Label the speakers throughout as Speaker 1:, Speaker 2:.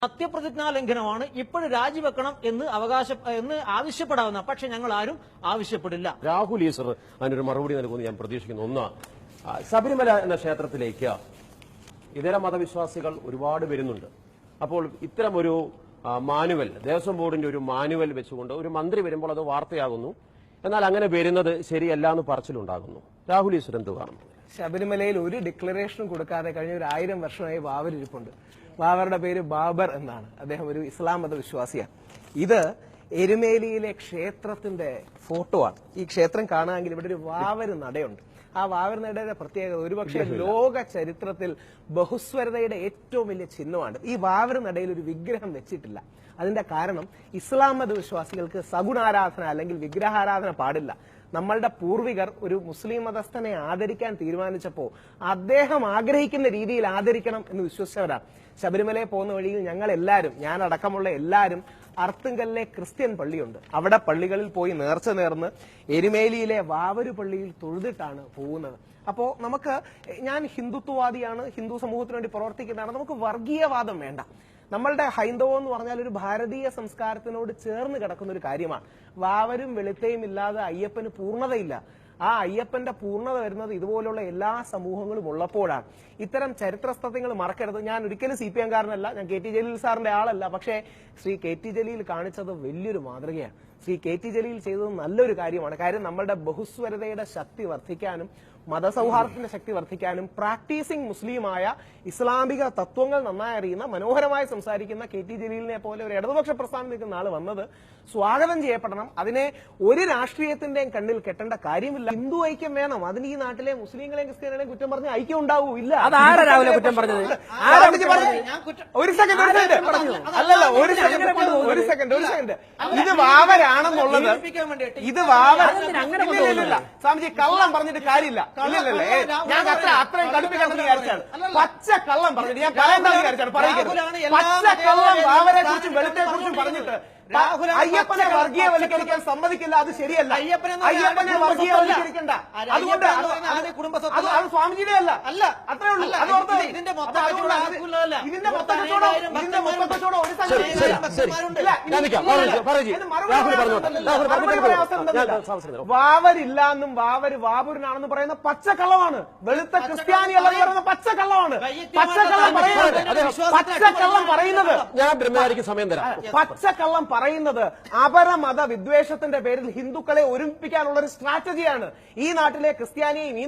Speaker 1: സത്യപ്രതിജ്ഞാ ലംഘനമാണ്. ഇപ്പോഴും രാജിവെക്കണം എന്ന് ആവശ്യപ്പെടാവുന്ന, പക്ഷെ ഞങ്ങൾ ആരും ആവശ്യപ്പെടില്ല.
Speaker 2: രാഹുൽ ഈശ്വർ അതിനൊരു മറുപടി നൽകുമെന്ന് ഞാൻ പ്രതീക്ഷിക്കുന്നു. ഒന്ന്, ശബരിമല എന്ന ക്ഷേത്രത്തിലേക്ക് ഇതര മതവിശ്വാസികൾ ഒരുപാട് വരുന്നുണ്ട്. അപ്പോൾ ഇത്തരമൊരു മാനുവൽ, ദേവസ്വം ബോർഡിന്റെ ഒരു മാനുവൽ വെച്ചുകൊണ്ട് ഒരു മന്ത്രി വരുമ്പോൾ അത് വാർത്തയാകുന്നു. എന്നാൽ അങ്ങനെ വരുന്നത് ശരിയല്ല എന്ന് പറച്ചിലുണ്ടാകുന്നു. രാഹുൽ ഈശ്വർ എന്ത് കാണുന്നു?
Speaker 3: ശബരിമലയിൽ ഒരു ഡിക്ലറേഷനും കൊടുക്കാതെ കഴിഞ്ഞ ഒരു 1000 വർഷമായി ബാബർ ഇരിപ്പുണ്ട്. ബാബറുടെ പേര് ബാബർ എന്നാണ്. അദ്ദേഹം ഒരു ഇസ്ലാം മത വിശ്വാസിയാണ്. ഇത് എരുമേലിയിലെ ക്ഷേത്രത്തിന്റെ ഫോട്ടോ ആണ്. ഈ ക്ഷേത്രം കാണുകയാണെങ്കിൽ ഇവിടെ ഒരു വാവര് നടയുണ്ട്. ആ വാവര് നടയുടെ പ്രത്യേകത ഒരുപക്ഷെ ലോക ചരിത്രത്തിൽ ബഹുസ്വരതയുടെ ഏറ്റവും വലിയ ചിഹ്നമാണ്. ഈ വാവര് നടയിൽ ഒരു വിഗ്രഹം വെച്ചിട്ടില്ല. അതിന്റെ കാരണം ഇസ്ലാം മത വിശ്വാസികൾക്ക് സഗുണാരാധന അല്ലെങ്കിൽ വിഗ്രഹാരാധന പാടില്ല. നമ്മളുടെ പൂർവികർ ഒരു മുസ്ലിം മതസ്ഥനെ ആദരിക്കാൻ തീരുമാനിച്ചപ്പോൾ അദ്ദേഹം ആഗ്രഹിക്കുന്ന രീതിയിൽ ആദരിക്കണം എന്ന് വിശ്വസിച്ചവരാണ്. ശബരിമലയിൽ പോകുന്ന വഴിയിൽ ഞങ്ങൾ എല്ലാവരും, ഞാൻ അടക്കമുള്ള എല്ലാവരും, അർത്തുങ്കലിലെ ക്രിസ്ത്യൻ പള്ളിയുണ്ട്, അവിടെ പള്ളികളിൽ പോയി നേർച്ച നേർന്ന് എരുമേലിയിലെ വാവരു പള്ളിയിൽ തൊഴുതിട്ടാണ് പോകുന്നത്. അപ്പോ ഞാൻ ഹിന്ദുത്വവാദിയാണ്, ഹിന്ദു സമൂഹത്തിന് വേണ്ടി പ്രവർത്തിക്കുന്നതാണ്. നമുക്ക് വർഗീയവാദം വേണ്ട. നമ്മളുടെ ഹൈന്ദവം എന്ന് പറഞ്ഞാൽ ഒരു ഭാരതീയ സംസ്കാരത്തിനോട് ചേർന്ന് കിടക്കുന്ന ഒരു കാര്യമാണ്. വാവരും വെളുത്തയും ഇല്ലാതെ അയ്യപ്പന് പൂർണ്ണതയില്ല. ആ അയ്യപ്പന്റെ പൂർണ്ണത വരുന്നത് ഇതുപോലുള്ള എല്ലാ സമൂഹങ്ങളും ഉള്ളപ്പോഴാണ്. ഇത്തരം ചരിത്ര സത്യങ്ങൾ മറക്കരുത്. ഞാൻ ഒരിക്കലും CPM കാരനല്ല, ഞാൻ KT ജലീൽ സാറിന്റെ ആളല്ല. പക്ഷേ ശ്രീ KT ജലീൽ കാണിച്ചത് വലിയൊരു മാതൃകയാണ്. ശ്രീ KT ജലീൽ ചെയ്തത് നല്ലൊരു കാര്യമാണ്. കാര്യം നമ്മളുടെ ബഹുസ്വരതയുടെ ശക്തി വർദ്ധിക്കാനും മതസൗഹാർദ്ദത്തിന്റെ ശക്തി വർദ്ധിക്കാനും പ്രാക്ടീസിംഗ് മുസ്ലിമായ ഇസ്ലാമിക തത്വങ്ങൾ നന്നായി അറിയുന്ന, മനോഹരമായി സംസാരിക്കുന്ന KT ജലീലിനെ പോലെ ഒരു ഇടതുപക്ഷ പ്രസ്ഥാനം നിൽക്കുന്ന ആൾ വന്നത് സ്വാഗതം ചെയ്യപ്പെടണം. അതിനെ ഒരു രാഷ്ട്രീയത്തിന്റെയും കണ്ണിൽ കെട്ടേണ്ട കാര്യമില്ല. ഹിന്ദു ഐക്യം വേണം. അതിന് ഈ നാട്ടിലെ മുസ്ലിങ്ങളെയും ക്രിസ്ത്യാനികളെയും കുറ്റം പറഞ്ഞ ഐക്യം ഉണ്ടാവൂ. ഇല്ല,
Speaker 4: രാവിലെ കുറ്റം പറഞ്ഞത്
Speaker 3: ഒരു സെക്കൻഡ് അല്ലല്ല, ഒരു സെക്കൻഡ് ഇത് വാവരാണെന്നുള്ളത്, ഇത് വാവരല്ല. സ്വാമിജി കള്ളം പറഞ്ഞിട്ട് കാര്യമില്ല. ഇല്ലല്ലേ, ഞാൻ അത്രയും കടുപ്പിക്കണമെന്ന് വിചാരിച്ചാണ്. പച്ച കള്ളം പറഞ്ഞിട്ട് ഞാൻ പറയേണ്ടെന്ന് വിചാരിച്ചാണ്. പറയുന്നത് പച്ച കള്ളം വാവരെ കുറിച്ചും വെളുത്തെ കുറിച്ചും പറഞ്ഞിട്ട് അയ്യപ്പനെ വർഗീയവൽക്കരിക്കാൻ സമ്മതിക്കില്ല. അത് ശരിയല്ല. അയ്യപ്പനെ വർഗീയവൽക്കരിക്കണ്ട. അതുകൊണ്ട് അത് സ്വാമിജിയുടെ അല്ല, അത്രേ ഉള്ളൂ. ഇതിന്റെ മൊത്തം കച്ചവടം ഒരു വാവരില്ല എന്നും വാവൂരിനാണെന്ന് പറയുന്ന പച്ചക്കള്ളമാണ്. വെളുത്ത ക്രിസ്ത്യാനി അല്ലെന്ന് പറയുന്ന പച്ചക്കള്ളമാണ്. പച്ചക്കള്ളം പറയുന്നത്
Speaker 2: ഞാൻ ബ്രഹ്മചാരിക്ക് സമയം തരാം.
Speaker 3: പച്ചക്കള്ളം പറയുന്നത് അപരമത വിദ്വേഷത്തിന്റെ പേരിൽ ഹിന്ദുക്കളെ ഒരുമിപ്പിക്കാനുള്ള ഒരു സ്ട്രാറ്റജിയാണ്. ഈ നാട്ടിലെ ക്രിസ്ത്യാനിയെയും ഈ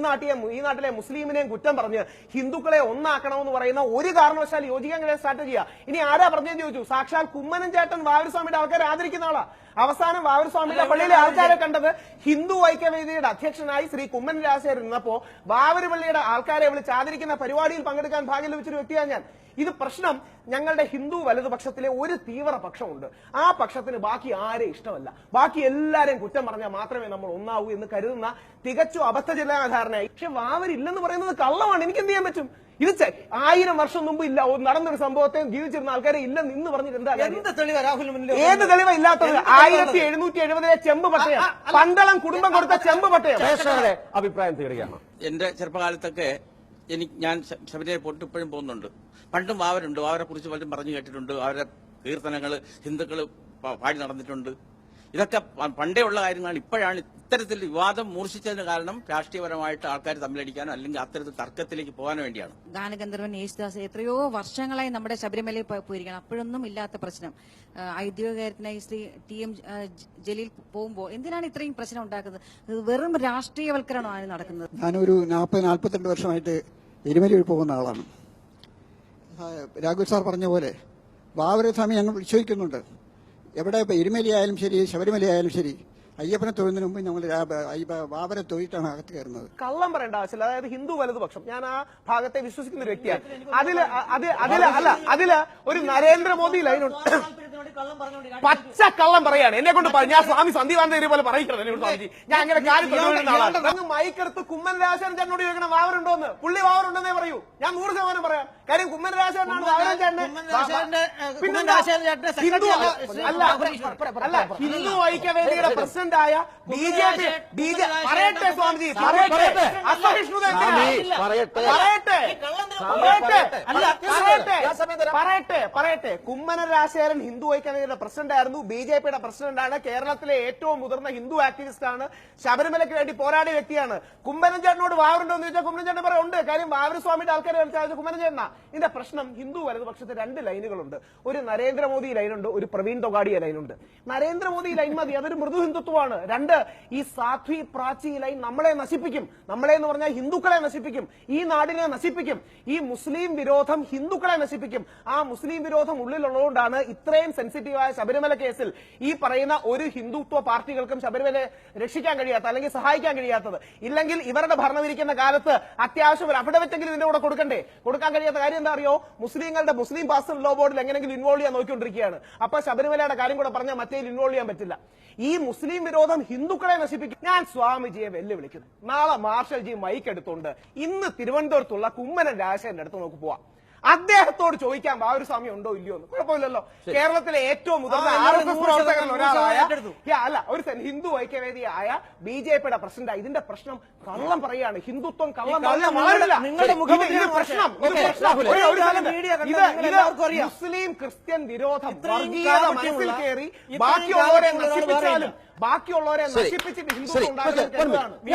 Speaker 3: നാട്ടിലെ മുസ്ലിമിനെയും കുറ്റം പറഞ്ഞ് ഹിന്ദുക്കളെ ഒന്നാക്കണമെന്ന് പറയുന്ന ഒരു കാരണവശാൽ യോജിക്കാൻ കഴിയാൻ സ്ട്രാറ്റജിയാ. ഇനി ആരാ പറഞ്ഞെന്ന് ചോദിച്ചു. സാക്ഷാൽ കുമ്മനം ചേട്ടൻ വാവൂർസ്വാമിയുടെ ആൾക്കാരെ ആദരിക്കുന്ന ആളാ. അവസാനം വാവൂർസ്വാമിയുടെ പള്ളിയിലെ ആൾക്കാരെ കണ്ടത് ഹിന്ദു ഐക്യവേദിയുടെ അധ്യക്ഷനായി ശ്രീ കുമ്മനം രാജശേഖരൻ ഇരുന്നപ്പോ വാവൂര് പള്ളിയുടെ ആൾക്കാരെ വിളിച്ച് ആദരിക്കുന്ന പരിപാടിയിൽ പങ്കെടുക്കാൻ ഭാഗ്യം ലഭിച്ചൊരു വ്യക്തിയാണ് ഞാൻ. ഇത് പ്രശ്നം ഞങ്ങളുടെ ഹിന്ദു വലതുപക്ഷത്തിലെ ഒരു തീവ്ര പക്ഷമുണ്ട്. ആ പക്ഷത്തിന് ബാക്കി ആരെ ഇഷ്ടമല്ല. ബാക്കി എല്ലാരെയും കുറ്റം പറഞ്ഞാൽ മാത്രമേ നമ്മൾ ഒന്നാവൂ എന്ന് കരുതുന്ന തികച്ചും അബദ്ധജനധാരണയായി. പക്ഷെ വാവരില്ലെന്ന് പറയുന്നത് കള്ളമാണ്. എനിക്ക് എന്ത് ചെയ്യാൻ പറ്റും? ഇത് 1000 വർഷം മുമ്പ് ഇല്ല നടന്നൊരു സംഭവത്തെ ജീവിച്ചിരുന്ന ആൾക്കാരെ ഇല്ലെന്ന് ഇന്ന് പറഞ്ഞിട്ട് എന്താ?
Speaker 1: എന്ത് തെളിവാ രാഹുൽ മുന്നിൽ?
Speaker 3: ഏത് തെളിവാ ഇല്ലാത്തത്? 1770 ചെമ്പ് പട്ടയം, പന്തളം കുടുംബം കൊടുത്ത ചെമ്പ് പട്ടയം.
Speaker 2: അഭിപ്രായം തീരുകയാണ്.
Speaker 4: എന്റെ ചെറുപ്പകാലത്തൊക്കെ ഞാൻ ശബരിമല പോയിട്ട് ഇപ്പോഴും പോകുന്നുണ്ട്. പണ്ടും വാവരുണ്ട്. വാവരെ കുറിച്ച് പലരും പറഞ്ഞു കേട്ടിട്ടുണ്ട്. അവരുടെ കീർത്തനങ്ങൾ ഹിന്ദുക്കൾ പാടി നടന്നിട്ടുണ്ട്. ഇതൊക്കെ പണ്ടേ ഉള്ള കാര്യങ്ങളാണ്. ഇപ്പോഴാണ് ഇത്തരത്തിൽ വിവാദം മൂർച്ഛിച്ചതിന് കാരണം രാഷ്ട്രീയപരമായിട്ട് ആൾക്കാർ തമ്മിലടിക്കാനോ അല്ലെങ്കിൽ അത്തരത്തിൽ തർക്കത്തിലേക്ക് പോകാൻ വേണ്ടിയാണ്.
Speaker 5: ഗാനഗന്ധർവൻ യേശുദാസ് എത്രയോ വർഷങ്ങളായി നമ്മുടെ ശബരിമലയിൽ പോയിരിക്കണം. അപ്പോഴൊന്നും ഇല്ലാത്ത പ്രശ്നം ഐദ്യോഗികത്തിനായി ശ്രീ TM ജലീൽ പോകുമ്പോൾ എന്തിനാണ് ഇത്രയും പ്രശ്നം ഉണ്ടാക്കുന്നത്? വെറും രാഷ്ട്രീയവൽക്കരണമാണ് നടക്കുന്നത്.
Speaker 6: ഞാനൊരു 40-42 വർഷമായിട്ട് എരുമേലിയിൽ പോകുന്ന ആളാണ്. രാഘുൽ സാർ പറഞ്ഞ പോലെ വാവരെ സ്വാമി ഞങ്ങൾ വിശ്വസിക്കുന്നുണ്ട്. എവിടെ എരുമേലി ആയാലും ശരി, ശബരിമല ആയാലും ശരി, അയ്യപ്പനെ തൊഴുന്നതിന് മുമ്പ് ഞങ്ങൾ വാവരെ തൊഴിട്ടാണ് അകത്ത് കയറുന്നത്.
Speaker 3: കള്ളം പറയേണ്ട ആവശ്യമില്ല. അതായത് ഹിന്ദു വലതുപക്ഷം, ഞാൻ ആ ഭാഗത്തെ വിശ്വസിക്കുന്ന ഒരു വ്യക്തിയാണ്. അതില് ഒരു നരേന്ദ്രമോദി ലൈനുണ്ട്.
Speaker 1: പറഞ്ഞുകൊണ്ട് കള്ളം പറഞ്ഞുകൊണ്ട്
Speaker 3: പച്ച കള്ളം പറയാണ് എന്നെ കൊണ്ട് ഞാൻ സ്വാമി സന്ദീപാനന്ദ പോലെ പറയിക്കണം എന്നോട് സ്വാമിജി. ഞാൻ അങ്ങനെ കാര്യം മൈക്കെടുത്ത് കുമ്മൻ രാജശേഖരൻ ചേട്ടനോട് ചോദിക്കണം വാവരുണ്ടോന്ന്. പുള്ളി വാവരുണ്ടെന്നേ പറയൂ. ഞാൻ 100% പറയാം. കാര്യം കുമ്മൻ രാജശേഖരനാണ് അല്ല ഹിന്ദു ഐക്യവേദിയുടെ പ്രസിഡന്റായ BJP പറയട്ടെ സ്വാമിജി പറയട്ടെ അസഹിഷ്ണുത പറയട്ടെ കുമ്മന രാജശേഖരൻ ഹിന്ദു ഐക്യവേദിയുടെ പ്രസിഡന്റ് ആയിരുന്നു. BJPയുടെ പ്രസിഡന്റാണ്. കേരളത്തിലെ ഏറ്റവും മുതിർന്ന ഹിന്ദു ആക്ടിവിസ്റ്റ് ആണ്. ശബരിമലയ്ക്ക് വേണ്ടി പോരാടിയ വ്യക്തിയാണ്. കുമ്മനം ചേട്ടനോട് വാവറുണ്ടോ എന്ന് ചോദിച്ചാൽ കുമ്മനം ചേട്ടൻ പറയാം ഉണ്ട്. കാര്യം വാവര് സ്വാമിയുടെ ആൾക്കാരെ കുമ്മനം ചേട്ടനാ. ഇതിന്റെ പ്രശ്നം ഹിന്ദു വലതുപക്ഷത്തെ 2 ലൈനുകളുണ്ട്. ഒരു നരേന്ദ്രമോദി ലൈനുണ്ട്, ഒരു പ്രവീൺ തൊഗാഡിയ ലൈനുണ്ട്. നരേന്ദ്രമോദി ലൈൻ മതി, അതൊരു മൃദു ഹിന്ദുത്വമാണ്. 2 ഈ സാധ്വി പ്രാചി ലൈൻ നമ്മളെ നശിപ്പിക്കും. നമ്മളെ എന്ന് പറഞ്ഞാൽ ഹിന്ദുക്കളെ നശിപ്പിക്കും, ഈ നാടിനെ നശിപ്പിക്കും. ഈ മുസ്ലിം വിരോധം ഹിന്ദുക്കളെ നശിപ്പിക്കും. ആ മുസ്ലിം വിരോധം ഉള്ളിലുള്ളതുകൊണ്ടാണ് ഇത്രയും സെൻസിറ്റീവായ ശബരിമല കേസിൽ ഈ പറയുന്ന ഒരു ഹിന്ദുത്വ പാർട്ടികൾക്കും ശബരിമലയെ രക്ഷിക്കാൻ കഴിയാത്ത അല്ലെങ്കിൽ സഹായിക്കാൻ കഴിയാത്തത്. ഇല്ലെങ്കിൽ ഇവരുടെ ഭരണമിരിക്കുന്ന കാലത്ത് അത്യാവശ്യം ഒരു അഫിഡവിറ്റെങ്കിലും ഇതിന്റെ കൂടെ കൊടുക്കണ്ടേ? കൊടുക്കാൻ കഴിയാത്ത കാര്യം എന്താ അറിയോ? മുസ്ലിം പാസ്റ്റർ ലോ ബോർഡിൽ എങ്ങനെയെങ്കിലും ഇൻവോൾവ് ചെയ്യാൻ നോക്കിക്കൊണ്ടിരിക്കുകയാണ്. അപ്പൊ ശബരിമലയുടെ കാര്യം കൂടെ പറഞ്ഞാൽ മറ്റേ ഇൻവോൾവ് ചെയ്യാൻ പറ്റില്ല. ഈ മുസ്ലിം വിരോധം ഹിന്ദുക്കളെ നശിപ്പിക്കും. ഞാൻ സ്വാമിജിയെ വെല്ലുവിളിക്കുന്നു. നാളെ മാർഷൽജി മൈക്ക് എടുത്തുകൊണ്ട് ഇന്ന് തിരുവനന്തപുരത്തുള്ള കുമ്മനം രാജശേഖരന്റെ അടുത്ത് നമുക്ക് പോവാം. അദ്ദേഹത്തോട് ചോദിക്കാൻ വാവൂർ സ്വാമി ഉണ്ടോ ഇല്ലയോ എന്ന്. കുഴപ്പമില്ലല്ലോ. കേരളത്തിലെ ഏറ്റവും മുതിർന്ന RSS പ്രവർത്തകൻ ഒരാളായ ഒരു ഹിന്ദു ഐക്യവേദിയായ BJPയുടെ പ്രസിഡന്റ്. ഇതിന്റെ പ്രശ്നം കള്ളം പറയാണ്. ഹിന്ദുത്വം കള്ളം മുസ്ലിം ക്രിസ്ത്യൻ വിരോധം വർഗീയത മനസ്സിൽ കയറി ബാക്കിയുള്ളവരെ നശിപ്പിച്ചാലും ബാക്കിയുള്ളവരെ നശിപ്പിച്ചിട്ട് ഹിന്ദുത്വം ഉണ്ടാകുന്നത്